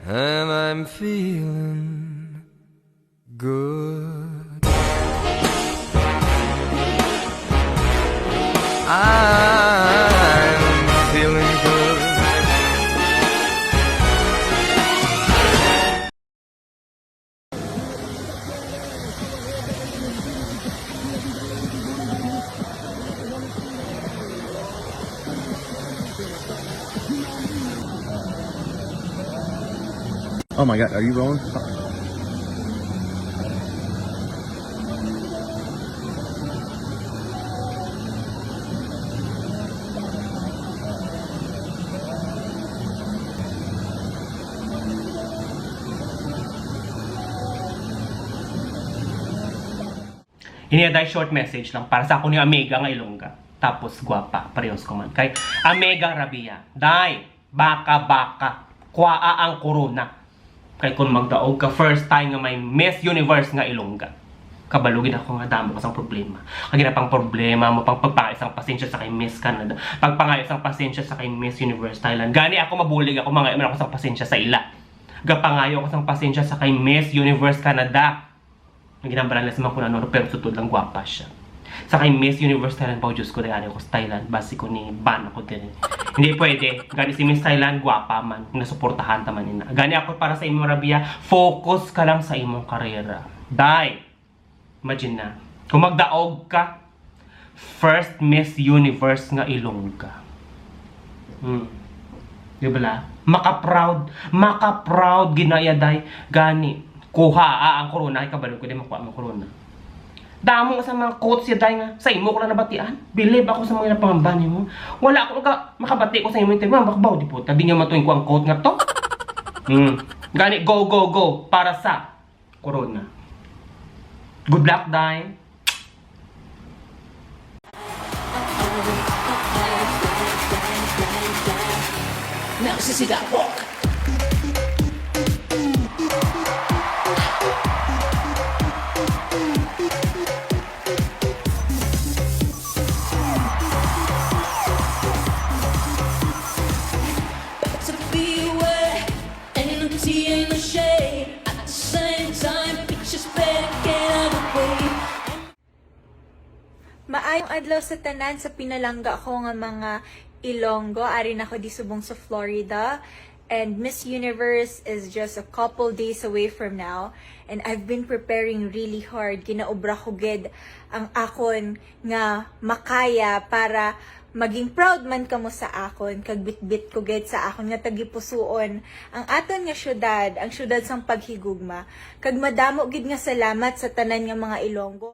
and I'm feeling good. I'm feeling good. Oh my god, are you rolling? Iniyaday short message lang para sa ako ni Amega nga Ilongga. Tapos gwapa, parehos ko man. Kay Amega Rabiya. Day, baka, kuwaa ang corona. Kay kung magdaog ka, first time nga may Miss Universe nga Ilongga. Kabalugin ako nga damo kasang problema. Kagina pang problema mo, pang pagpangayos ang pasensya sa kay Miss Canada. Pagpangayos ang pasensya sa kay Miss Universe Thailand. Gani ako mabulig ako, mga ako sang pasensya sa ila. Gapangayo ako sang pasensya sa kay Miss Universe Canada. Ang ginambaran nila sa mga kunano, pero tutod lang gwapa siya. Sa kay Miss Universe Thailand, pao Diyos ko, dahil ako sa Thailand, basi ko ni ban ako din. Hindi pwede. Gani si Miss Thailand, gwapa man. Nasuportahan taman nila. Gani ako para sa imong Rabiya, focus ka lang sa imong karera. Dai, imagine na, kung magdaog ka, first Miss Universe nga Ilongga. Di ba la? Maka-proud ginayaday. Gani, kuha ang corona, ay kabalo ko din makuha ang corona. Damo sa mga quotes siya dahil nga, sa imo ko lang nabatian. Believe ako sa mga napangambani mo. Wala ako makabati ko sa imo yung tema. Makabaw di po. Tabi niya matuwing ko ang quote nga to. Gani, go para sa corona. Good luck, Day. Now sissy that walk. To be aware, ain't no tea, ain't no shade. At the same time, pictures better get out of the way. Maayong adlaw sa tanan sa pinalangga ko nga mga Ilonggo. Ari na ako di subong sa Florida. And Miss Universe is just a couple days away from now. And I've been preparing really hard. Ginaobra ko gid ang akon nga makaya para maging proud man kamo sa akon. Kag bit-bit ko gid sa akon nga tagipusoon ang aton nga syudad, ang syudad sang paghigugma. Kag madamo gid nga salamat sa tanan nga mga Ilonggo.